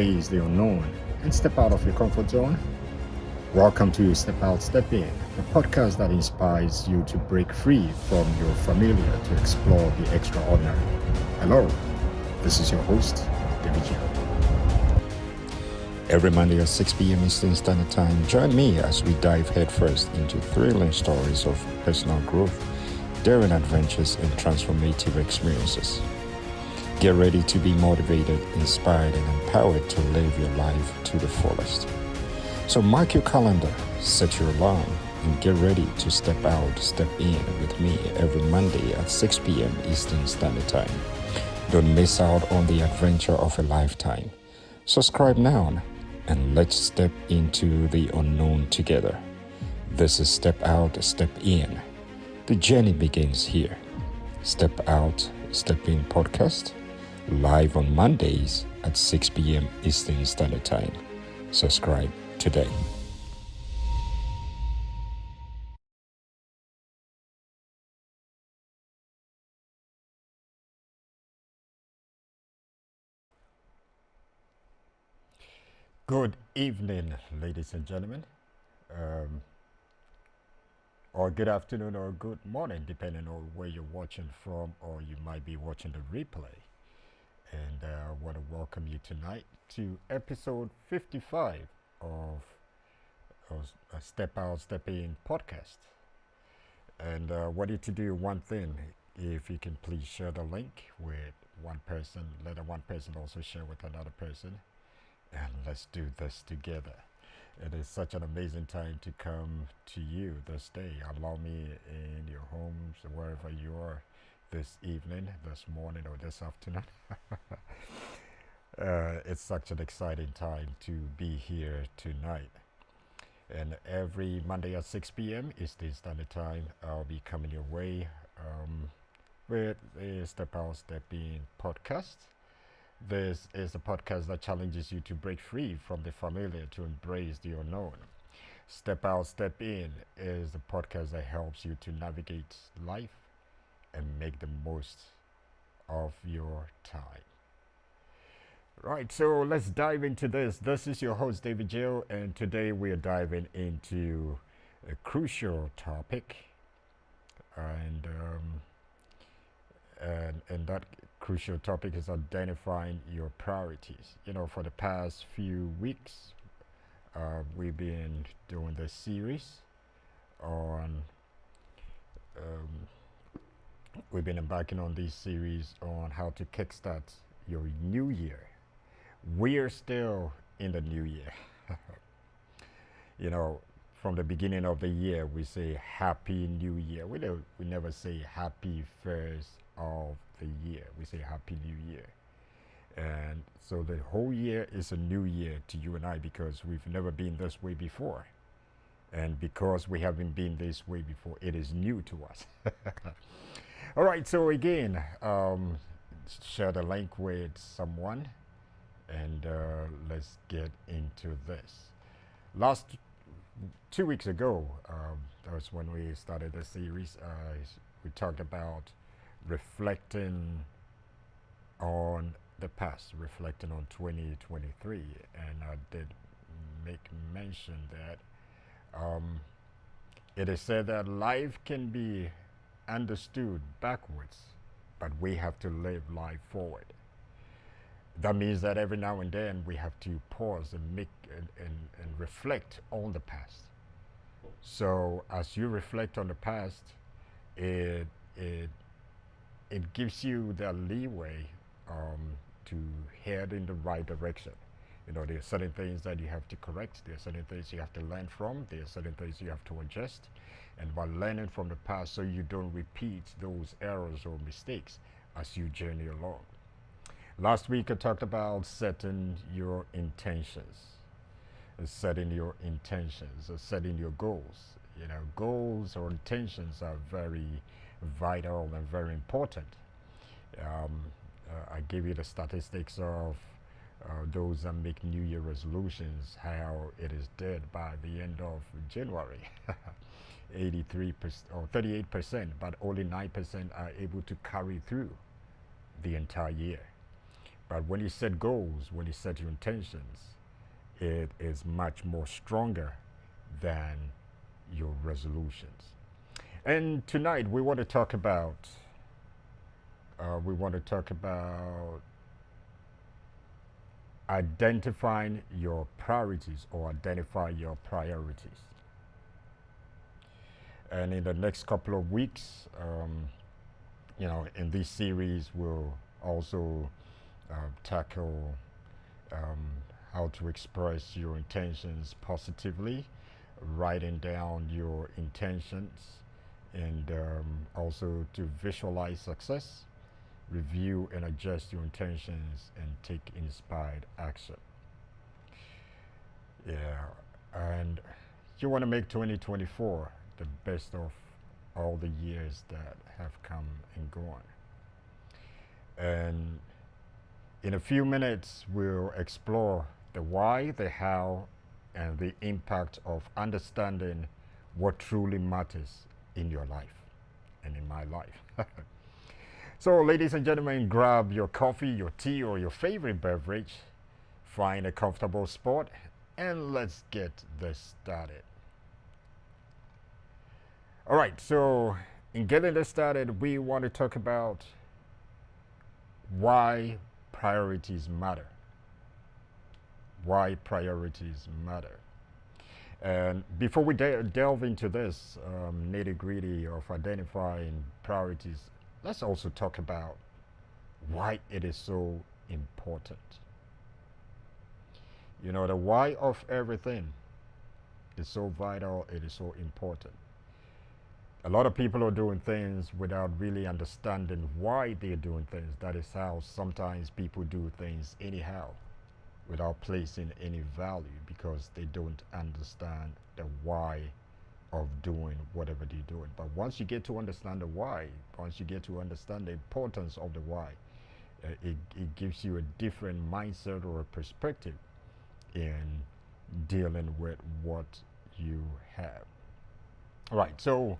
embrace the unknown and step out of your comfort zone? Welcome to Step Out, Step In, the podcast that inspires you to break free from your familiar to explore the extraordinary. Hello, this is your host, David Gill. Every Monday at 6 p.m. Eastern Standard Time, join me as we dive headfirst into thrilling stories of personal growth, daring adventures, and transformative experiences. Get ready to be motivated, inspired, and empowered to live your life to the fullest. So mark your calendar, set your alarm, and get ready to step out, step in with me every Monday at 6 p.m. Eastern Standard Time. Don't miss out on the adventure of a lifetime. Subscribe now and let's step into the unknown together. This is Step Out, Step In. The journey begins here. Step Out, Step In podcast, live on Mondays at 6 p.m. Eastern Standard Time. Subscribe today. Good evening, ladies and gentlemen, um, or good afternoon or good morning, depending on where you're watching from, or you might be watching the replay. And I want to welcome you tonight to episode 55 of Step Out, Step In podcast. And I want you to do one thing. If you can please share the link with one person, let one person also share with another person, and let's do this together. It is such an amazing time to come to you this day. Allow me in your homes, wherever you are, this evening, this morning, or this afternoon. It's such an exciting time to be here tonight. And every Monday at 6 p.m. Eastern Standard Time, I'll be coming your way with a Step Out, Step In podcast. This is a podcast that challenges you to break free from the familiar to embrace the unknown. Step Out, Step In is the podcast that helps you to navigate life and make the most of your time. Right, so let's dive into this. This is your host, David Gill, and today we are diving into a crucial topic. And and that crucial topic is identifying your priorities. You know, for the past few weeks, we've been doing this series on we've been embarking on this series on how to kickstart your new year. We're still in the new year. You know, from the beginning of the year, we say Happy New Year. We never say Happy First of the Year. We say Happy New Year. And so the whole year is a new year to you and I because we've never been this way before. And because we haven't been this way before, it is new to us. All right, so again, share the link with someone and let's get into this. Last 2 weeks ago, that was when we started the series. We talked about reflecting on the past, reflecting on 2023, and I did make mention that it is said that life can be understood backwards, but we have to live life forward. That means that every now and then we have to pause and make and reflect on the past. So as you reflect on the past, it it it gives you the leeway to head in the right direction. You know, there are certain things that you have to correct. There are certain things you have to learn from. There are certain things you have to adjust. And by learning from the past, so you don't repeat those errors or mistakes as you journey along. Last week, I talked about setting your intentions, setting your intentions, setting your goals. You know, goals or intentions are very vital and very important. I gave you the statistics of those that make New Year resolutions, how it is dead by the end of January. 83% or 38%, but only 9% are able to carry through the entire year. But when you set goals, when you set your intentions, it is much more stronger than your resolutions. And tonight we want to talk about identifying your priorities or identify your priorities. And in the next couple of weeks, in this series, we'll also tackle um, how to express your intentions positively, writing down your intentions, and also to visualize success, review and adjust your intentions, and take inspired action. Yeah, and you want to make 2024 the best of all the years that have come and gone. And in a few minutes, we'll explore the why, the how, and the impact of understanding what truly matters in your life and in my life. So, ladies and gentlemen, grab your coffee, your tea, or your favorite beverage, find a comfortable spot, and let's get this started. All right, so in getting this started, we want to talk about why priorities matter. Why priorities matter. And before we delve into this nitty gritty of identifying priorities, let's also talk about why it is so important. You know, the why of everything is so vital, it is so important. A lot of people are doing things without really understanding why they're doing things. That is how sometimes people do things anyhow, without placing any value, because they don't understand the why of doing whatever they're doing. But once you get to understand the why, once you get to understand the importance of the why, it gives you a different mindset or a perspective in dealing with what you have. All right, so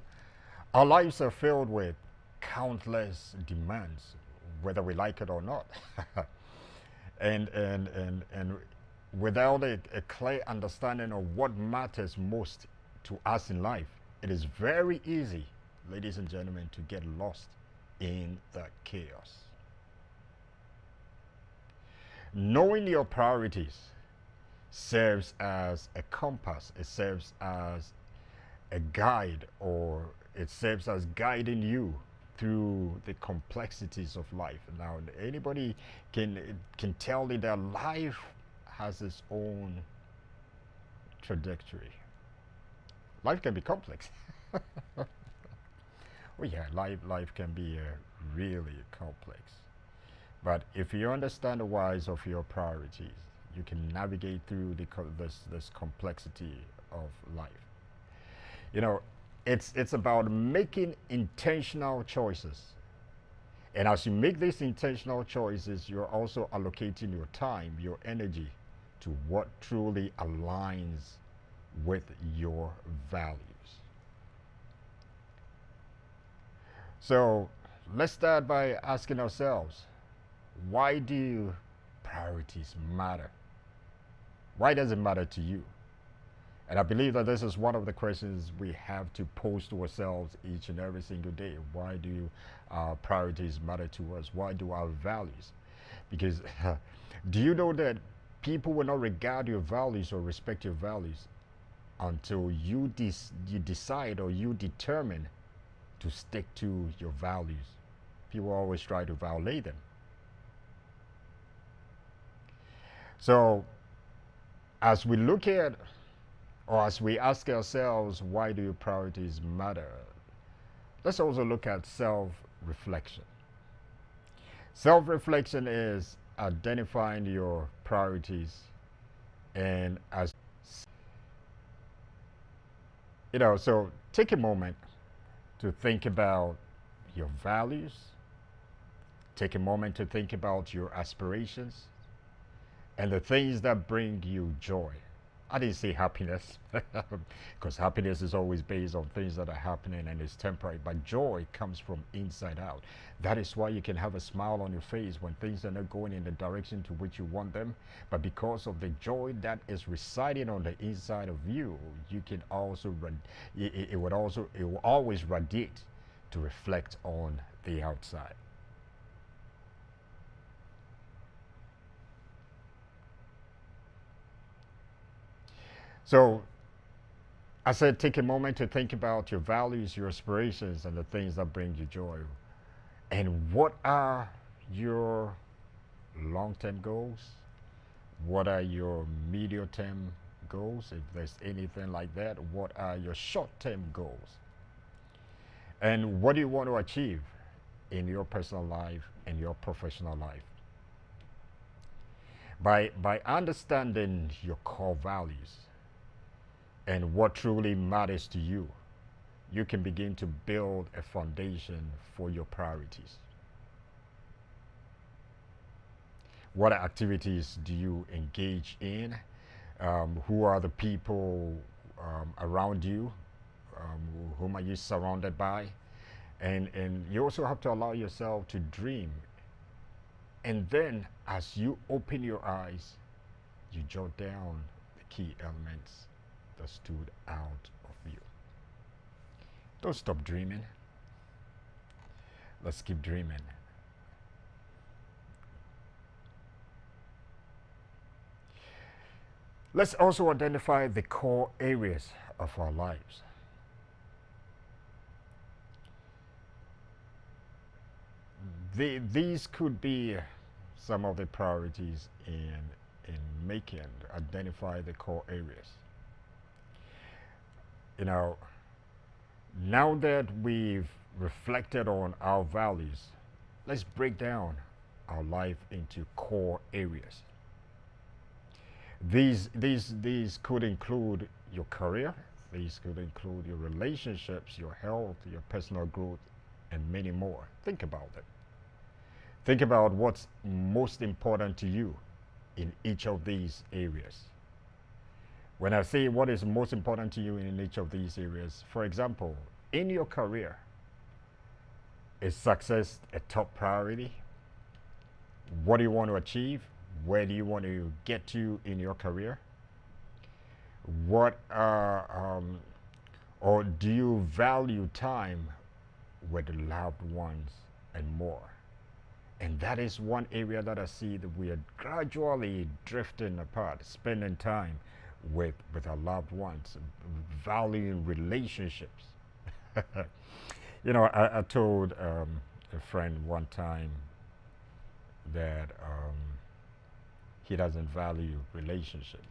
our lives are filled with countless demands, whether we like it or not. and without a clear understanding of what matters most to us in life, it is very easy, ladies and gentlemen, to get lost in the chaos. Knowing your priorities serves as a compass, it serves as a guide, or it serves as guiding you through the complexities of life. Now, anybody can tell you that life has its own trajectory. Life can be complex. Oh yeah, life can be really complex. But if you understand the whys of your priorities, you can navigate through this complexity of life. You know, it's about making intentional choices. And as you make these intentional choices, you're also allocating your time, your energy to what truly aligns with your values. So let's start by asking ourselves, why do priorities matter? Why does it matter to you? And I believe that this is one of the questions we have to pose to ourselves each and every single day. Why do our priorities matter to us? Why do our values? Because do you know that people will not regard your values or respect your values until you decide or you determine to stick to your values? People always try to violate them. So as we look at, or as we ask ourselves, why do your priorities matter? Let's also look at self-reflection. Self-reflection is identifying your priorities, and as so take a moment to think about your values. Take a moment to think about your aspirations and the things that bring you joy. I didn't say happiness, because happiness is always based on things that are happening and is temporary. But joy comes from inside out. That is why you can have a smile on your face when things are not going in the direction to which you want them. But because of the joy that is residing on the inside of you, you can also it will always radiate to reflect on the outside. So I said, take a moment to think about your values, your aspirations, and the things that bring you joy. And what are your long term goals? What are your medium term goals? If there's anything like that, what are your short term goals? And what do you want to achieve in your personal life and your professional life? By understanding your core values and what truly matters to you, you can begin to build a foundation for your priorities. What activities do you engage in? Who are the people around you? Whom are you surrounded by? And you also have to allow yourself to dream. And then, as you open your eyes, you jot down the key elements that stood out of you. Don't stop dreaming. Let's keep dreaming. Let's also identify the core areas of our lives. These could be some of the priorities in making identify the core areas. You know, now that we've reflected on our values, let's break down our life into core areas. These could include your career, these could include your relationships, your health, your personal growth, and many more. Think about it. Think about what's most important to you in each of these areas. When I say what is most important to you in each of these areas, for example, in your career, is success a top priority? What do you want to achieve? Where do you want to get to in your career? What or do you value time with loved ones and more? And that is one area that I see that we are gradually drifting apart, spending time with our loved ones, valuing relationships. You know, I told a friend one time that he doesn't value relationships.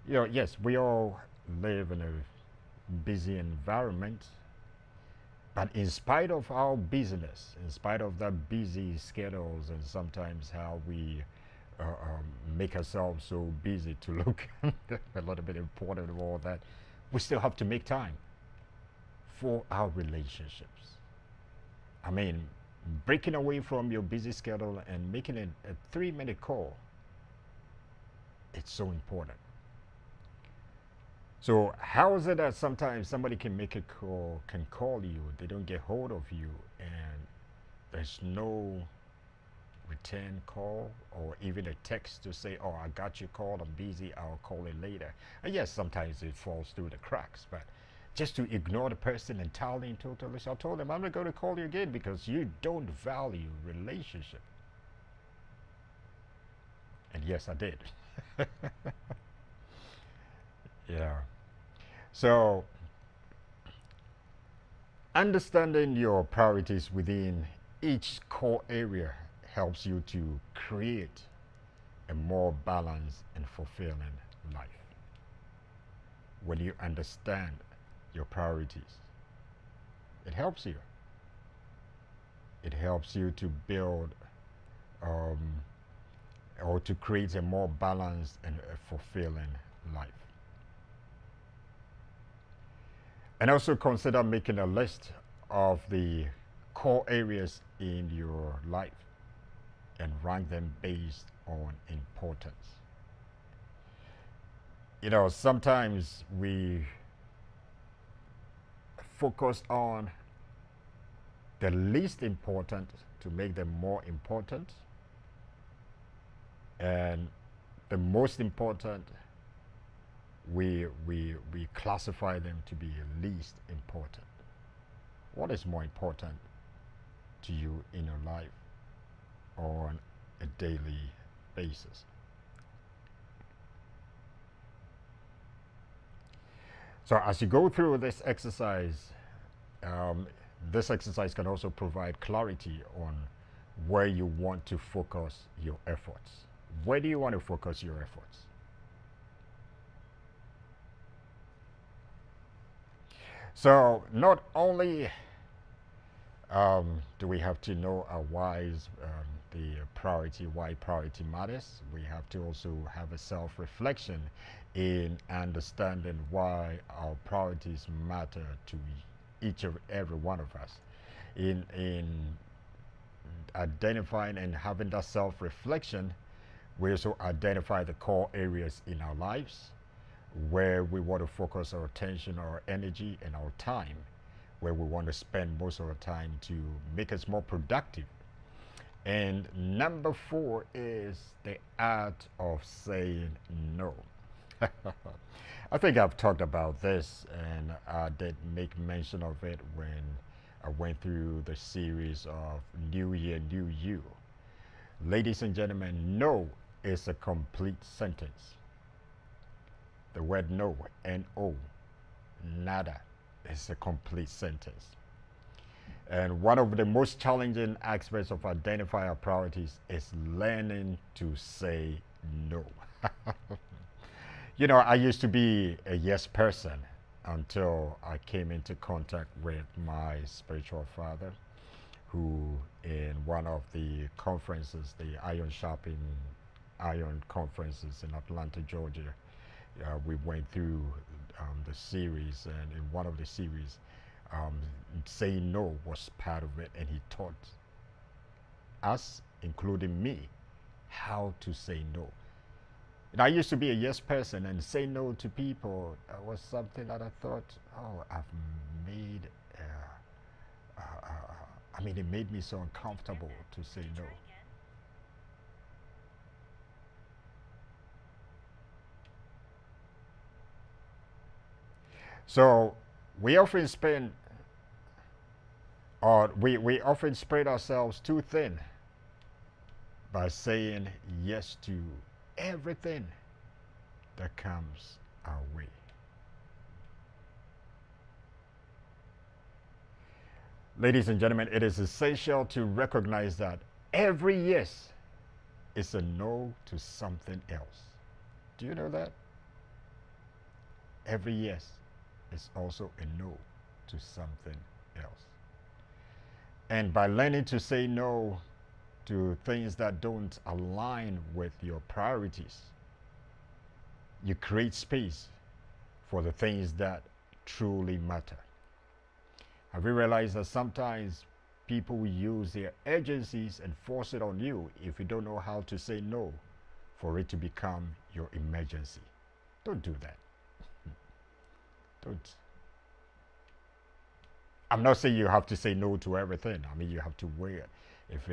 You know, yes, we all live in a busy environment, but in spite of our busyness, in spite of that busy schedules, and sometimes how we make ourselves so busy to look a little bit important of all that, we still have to make time for our relationships. I mean, breaking away from your busy schedule and making it a 3-minute call, it's so important. So how is it that sometimes somebody can make a call, can call you, they don't get hold of you, and there's no return call or even a text to say, oh, I got your call, I'm busy, I'll call it later. And yes, sometimes it falls through the cracks, but just to ignore the person entirely and totally. So I told them, I'm not going to call you again because you don't value relationship. And yes, I did. Yeah. So understanding your priorities within each core area helps you to create a more balanced and fulfilling life. When you understand your priorities, it helps you. It helps you to build um, or to create a more balanced and a fulfilling life. And also consider making a list of the core areas in your life and rank them based on importance. Sometimes we focus on the least important to make them more important, and the most important, we classify them to be least important. What is more important to you in your life on a daily basis? So as you go through um, this exercise can also provide clarity on where you want to focus your efforts. Where do you want to focus your efforts? So not only do we have to know our whys, the priority, why priority matters, we have to also have a self-reflection in understanding why our priorities matter to each of every one of us. In identifying and having that self-reflection, we also identify the core areas in our lives where we want to focus our attention, our energy, and our time, where we want to spend most of our time to make us more productive. And number four is the art of saying no. I think I've talked about this, and I did make mention of it when I went through the series of New Year, New You. Ladies and gentlemen, no is a complete sentence. The word no, N-O, nada, is a complete sentence. And one of the most challenging aspects of identifying our priorities is learning to say no. I used to be a yes person until I came into contact with my spiritual father, who in one of the conferences, the Iron conferences in Atlanta, Georgia, we went through the series, and in one of the series, um, saying no was part of it, and he taught us, including me, how to say no. And I used to be a yes person, and say no to people was something that I thought, oh, I've made. It made me so uncomfortable to say no. So we often spend, or we often spread ourselves too thin by saying yes to everything that comes our way. Ladies and gentlemen, it is essential to recognize that every yes is a no to something else. Do you know that? Every yes is also a no to something else. And by learning to say no to things that don't align with your priorities, you create space for the things that truly matter. Have you realized that sometimes people will use their urgencies and force it on you if you don't know how to say no for it to become your emergency? Don't do that. Don't. I'm not saying you have to say no to everything. You have to weigh it. If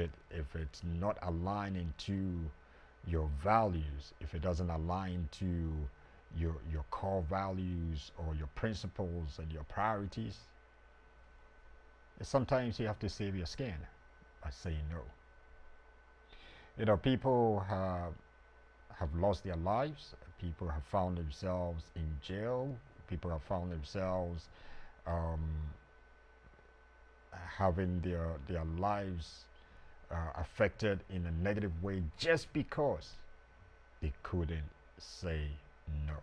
it's not aligning to your values, if it doesn't align to your core values or your principles and your priorities, sometimes you have to save your skin by saying no. People have lost their lives. People have found themselves in jail. People have found themselves um, having their lives affected in a negative way just because they couldn't say no.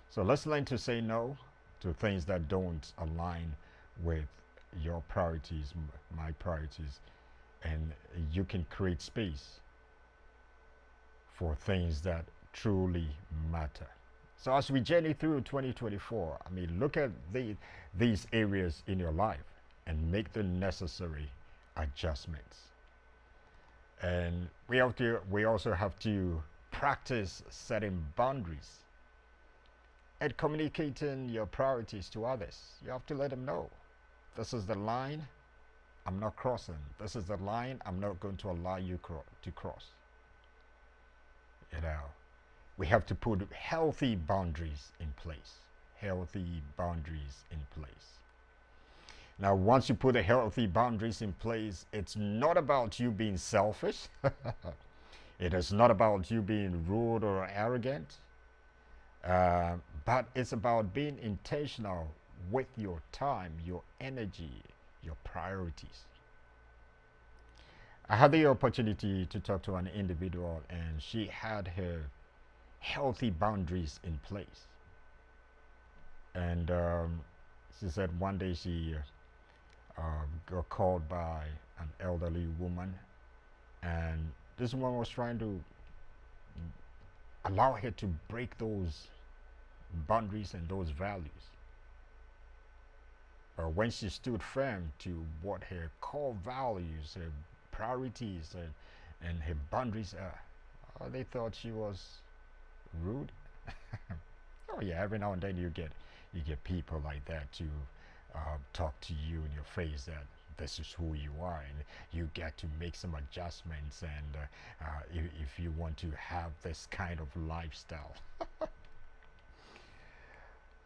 So let's learn to say no to things that don't align with your priorities, my priorities, and you can create space for things that truly matter. So as we journey through 2024, look at these areas in your life and make the necessary adjustments. And we also have to practice setting boundaries and communicating your priorities to others. You have to let them know this is the line I'm not crossing. This is the line I'm not going to allow you to cross. You know, we have to put healthy boundaries in place. Healthy boundaries in place. Now, once you put the healthy boundaries in place, it's not about you being selfish. It is not about you being rude or arrogant. But it's about being intentional with your time, your energy, your priorities. I had the opportunity to talk to an individual, and she had her healthy boundaries in place. And she said one day she got called by an elderly woman, and this woman was trying to allow her to break those boundaries and those values. But when she stood firm to what her core values, her priorities, and her boundaries are, they thought she was rude. Oh yeah, every now and then you get people like that to talk to you in your face that this is who you are, and you get to make some adjustments, and if you want to have this kind of lifestyle.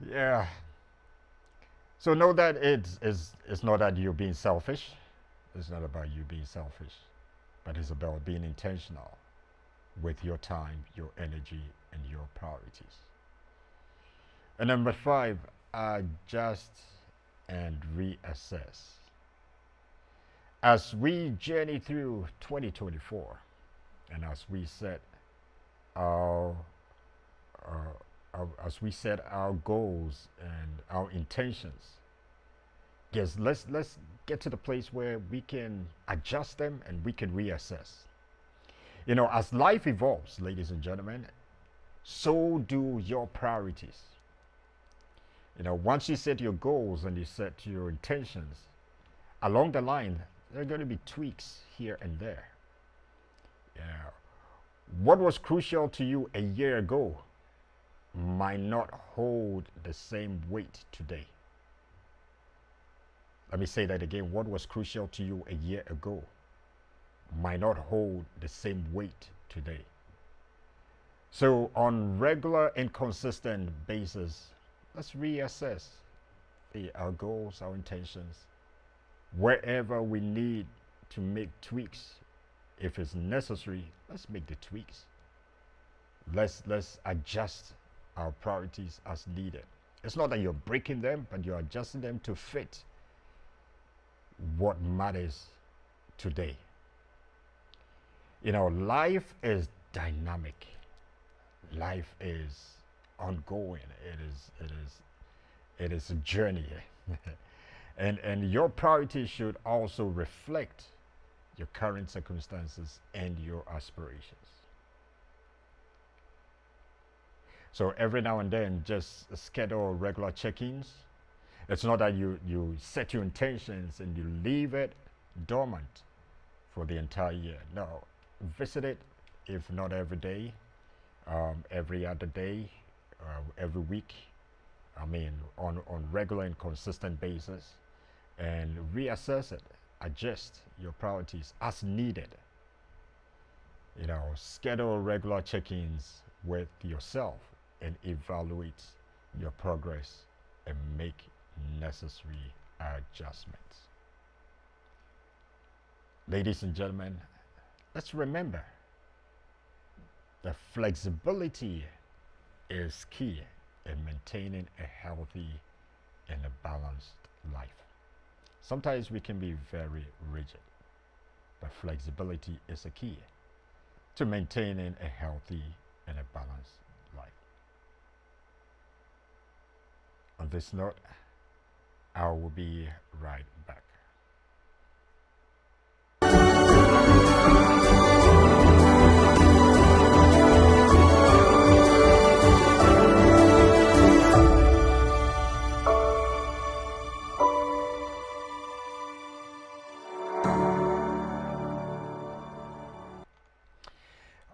Yeah. So know that it's not that you're being selfish. It's not about you being selfish, but it's about being intentional with your time, your energy, and your priorities. And number 5, adjust and reassess. As we journey through 2024, and as we set our goals and our intentions, yes, let's get to the place where we can adjust them and we can reassess. You know, as life evolves, ladies and gentlemen, so do your priorities. You know, once you set your goals and you set your intentions, along the line, there are going to be tweaks here and there. Yeah. What was crucial to you a year ago might not hold the same weight today. Let me say that again. What was crucial to you a year ago might not hold the same weight today. So on regular and consistent basis, let's reassess our goals, our intentions. Wherever we need to make tweaks, if it's necessary, let's make the tweaks. Let's adjust our priorities as needed. It's not that you're breaking them, but you're adjusting them to fit what matters today. You know, life is dynamic. Life is ongoing. It is a journey. and your priorities should also reflect your current circumstances and your aspirations. So every now and then, just schedule regular check-ins. It's not that you set your intentions and you leave it dormant for the entire year. No, visit it, if not every day, every other day, every week. I mean, on regular and consistent basis, and reassess it, adjust your priorities as needed. You know, schedule regular check-ins with yourself and evaluate your progress and make necessary adjustments. Ladies and gentlemen, let's remember that flexibility is key in maintaining a healthy and a balanced life. Sometimes we can be very rigid, but flexibility is a key to maintaining a healthy and a balanced life. On this note, I will be right back.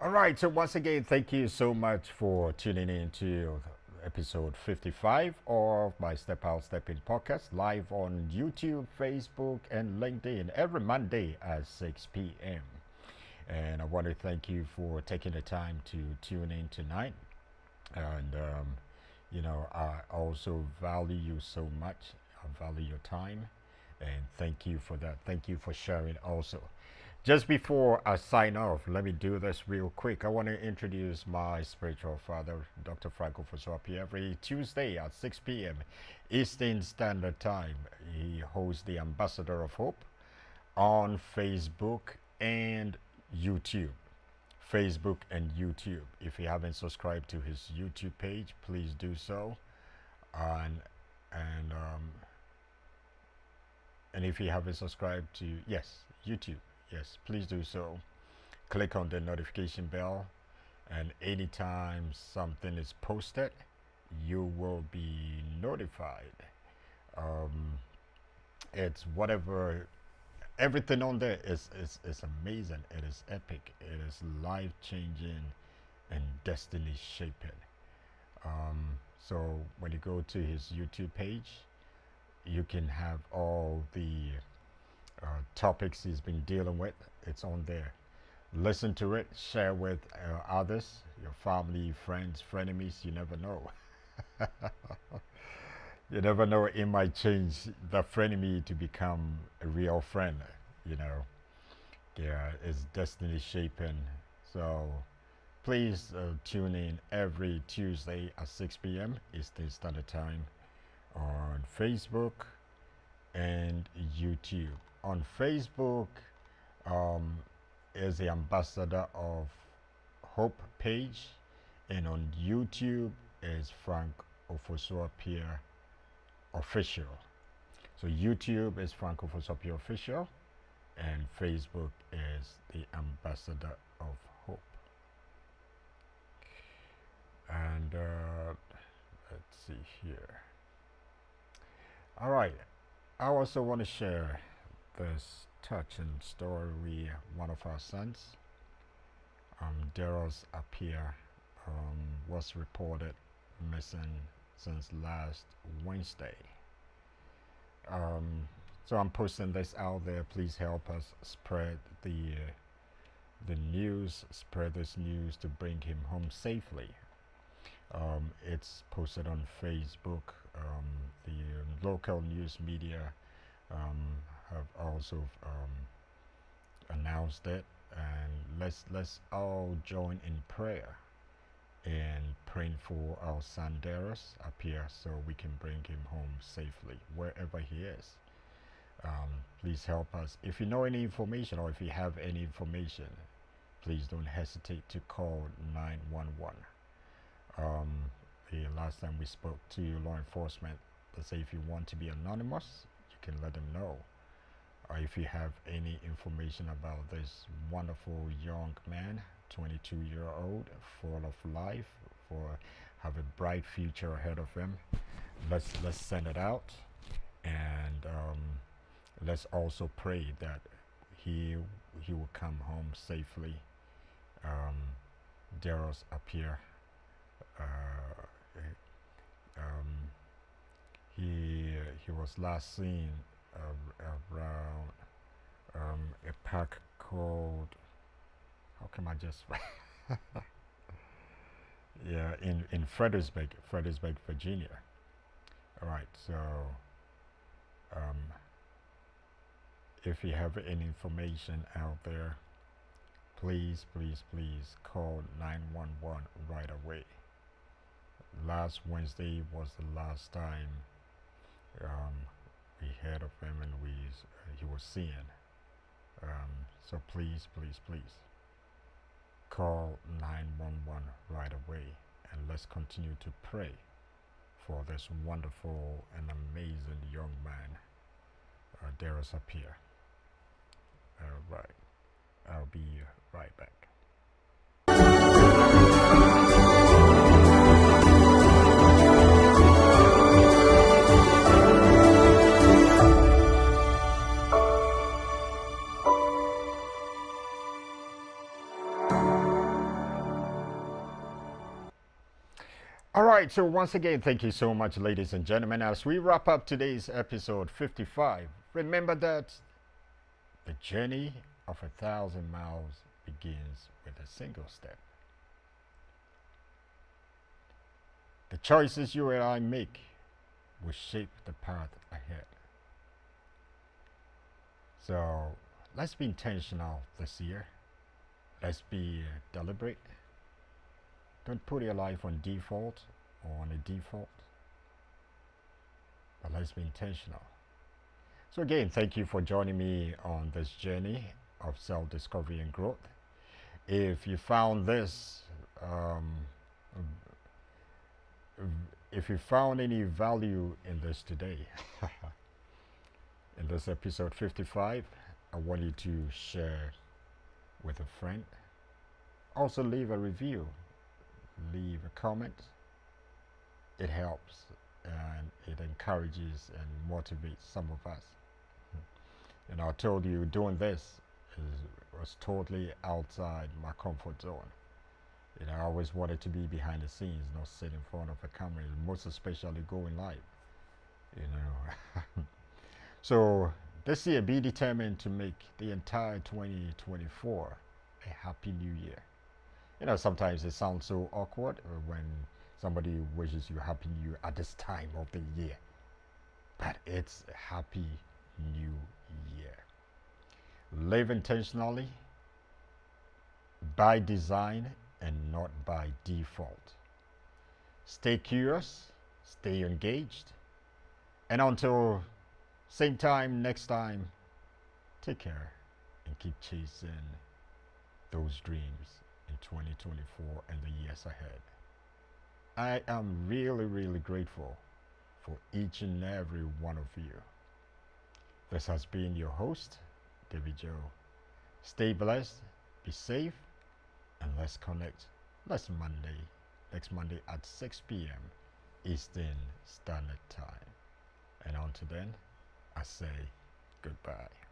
All right. right, so once again, thank you so much for tuning in to episode 55 of my Step Out, Step In podcast, live on YouTube, Facebook, and LinkedIn every Monday at 6 p.m. And I want to thank you for taking the time to tune in tonight. And, I also value you so much. I value your time. And thank you for that. Thank you for sharing also. Just before I sign off, let me do this real quick. I want to introduce my spiritual father, Dr. Franco Fosoapi. Every Tuesday at 6 p.m. Eastern Standard Time, he hosts the Ambassador of Hope on Facebook and YouTube. Facebook and YouTube. If you haven't subscribed to his YouTube page, please do so. And if you haven't subscribed to YouTube, yes, please do so. Click on the notification bell, and anytime something is posted, you will be notified. It's whatever, everything on there is amazing. It is epic. It is life changing and destiny shaping. So when you go to his YouTube page, you can have all the topics he's been dealing with. It's on there. Listen to it, share with others, your family, friends, frenemies. You never know. You never know, it might change the frenemy to become a real friend. Yeah, it's destiny shaping. So please tune in every Tuesday at 6 p.m. Eastern Standard Time on Facebook and YouTube. On Facebook is the Ambassador of Hope page, and on YouTube is Frank Ofosuapia Official. So YouTube is Frank Ofosuapia Official, and Facebook is the Ambassador of Hope. And let's see here. All right, I also want to share this touching story with one of our sons. Daros Appiah was reported missing since last Wednesday. So I'm posting this out there. Please help us spread the news, spread this news to bring him home safely. It's posted on Facebook. The local news media have also announced it, and let's all join in prayer and praying for our son Daros Appiah, so we can bring him home safely wherever he is. Please help us. If you know any information, or if you have any information, please don't hesitate to call 911. The last time we spoke to law enforcement, they say if you want to be anonymous, you can let them know. If you have any information about this wonderful young man, 22-year-old, full of life, have a bright future ahead of him, let's send it out, and let's also pray that he will come home safely. Daros Appiah, he was last seen around a park called, how come I just yeah, in Fredericksburg, Virginia. All right, so if you have any information out there, please call 911 right away. Last Wednesday was the last time we heard of him, and he was seen. So please call 911 right away, and let's continue to pray for this wonderful and amazing young man, Daros Appiah. Right, I'll be right back. All right, so once again, thank you so much, ladies and gentlemen. As we wrap up today's episode 55, remember that the journey of 1,000 miles begins with a single step. The choices you and I make will shape the path ahead. So let's be intentional this year. Let's be deliberate. Don't put your life on default or on a default, but let's be intentional. So, again, thank you for joining me on this journey of self discovery and growth. If you found this, if you found any value in this today, in this episode 55, I want you to share with a friend. Also, leave a review, leave a comment. It helps and it encourages and motivates some of us. And I told you doing this was totally outside my comfort zone. I always wanted to be behind the scenes, not sit in front of a camera, most especially going live. You know. So this year, be determined to make the entire 2024 a happy new year. Sometimes it sounds so awkward when somebody wishes you happy new year at this time of the year, but it's a happy new year. Live intentionally, by design and not by default. Stay curious, stay engaged, and until same time next time, take care and keep chasing those dreams in 2024 and the years ahead. I am really, really grateful for each and every one of you. This has been your host, David Joe. Stay blessed, be safe, and let's connect next Monday at 6 p.m. Eastern Standard Time. And until then, I say goodbye.